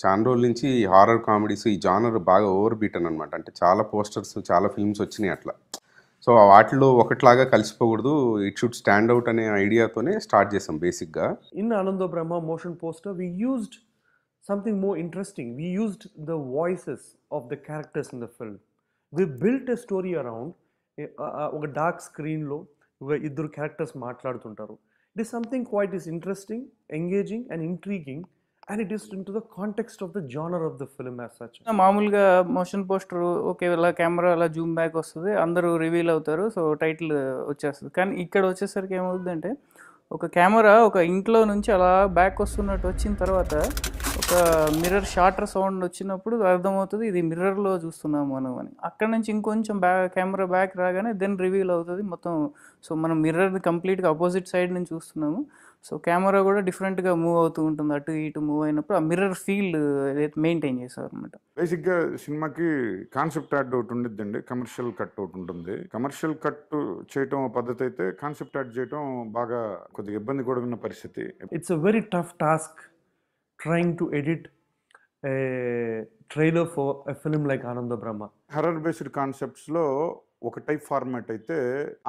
చాలా రోజుల నుంచి ఈ హారర్ కామెడీస్ ఈ జానర్ బాగా ఓవర్ బీటన్ అనమాట. అంటే చాలా పోస్టర్స్, చాలా ఫిల్మ్స్ వచ్చినాయి అట్లా. సో వాటిలో ఒకటిలాగా కలిసిపోకూడదు. ఇట్ షుడ్ స్టాండ్ అవుట్ అనే ఐడియాతోనే స్టార్ట్ చేసాం బేసిక్‌గా. In Ananda Brahma motion poster, we used something more interesting. We used the voices of the characters in the film. We built a story around ఒక dark స్క్రీన్లో ఒక ఇద్దరు characters మాట్లాడుతుంటారు. It is something quite is interesting, engaging and intriguing and it is in to the context of the genre of the film as such. మామూలుగా motion poster okay, ఇలా camera అలా zoom back వస్తుంది, అందరూ reveal అవుతారు, so title వచ్చేస్తుంది. కానీ ఇక్కడ వచ్చేసరికి ఏమవుతుందంటే ఒక కెమెరా ఒక ఇంట్లో నుంచి అలా బ్యాక్ వస్తున్నట్టు వచ్చిన తర్వాత ఒక మిర్రర్ షార్టర్ సౌండ్ వచ్చినప్పుడు అర్థమవుతుంది ఇది మిర్రర్లో చూస్తున్నాం మనం అని. అక్కడ నుంచి ఇంకొంచెం కెమెరా బ్యాక్ రాగానే దెన్ రివీల్ అవుతుంది మొత్తం. సో మనం మిర్రర్ కంప్లీట్గా అపోజిట్ సైడ్ నుంచి చూస్తున్నాము. సో కెమెరా కూడా డిఫరెంట్గా మూవ్ అవుతూ ఉంటుంది, అటు ఇటు మూవ్ అయినప్పుడు ఆ మిర్రర్ ఫీల్ మెయింటైన్ చేస్తారు అనమాట. బేసిక్గా సినిమాకి కాన్సెప్ట్ యాడ్ ఒకటి ఉండిద్దండి, కమర్షియల్ కట్ ఒకటి ఉంటుంది. కమర్షియల్ కట్ చేయటం పద్ధతి అయితే కాన్సెప్ట్ యాడ్ చేయటం బాగా కొద్దిగా ఇబ్బంది కూడా ఉన్న పరిస్థితి. It's a very tough task trying to edit a trailer for a film like Ananda Brahma. Horror based కాన్సెప్ట్స్లో ఒక టైప్ ఫార్మాట్ అయితే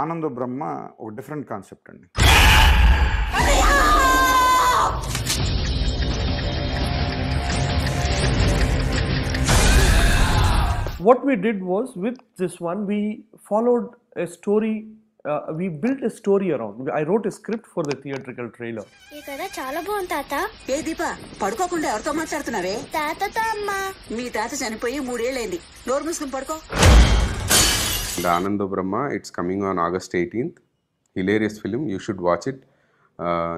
ఆనంద బ్రహ్మ ఒక డిఫరెంట్ కాన్సెప్ట్ అండి. What we did was, with this one, we followed a story. We built a story around. I wrote a script for the theatrical trailer. ఈ కథ చాలా బాగుంది తాత. ఏ దీప, పడుకోకుండా ఎవరితో మాట్లాడుతున్నావే? తాతతో అమ్మా. మీ తాత చనిపోయి 3 ఏళ్ళైంది, నోరు మూసుకుని పడుకో. Ananda Brahma it's coming on August 18th. Hilarious film, you should watch it.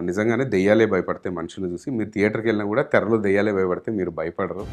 నిజంగానే దెయ్యాలే భయపడితే మనుషులు చూసి, మీరు థియేటర్కి వెళ్ళినా కూడా తెరలో దెయ్యాలే భయపడితే మీరు భయపడరు.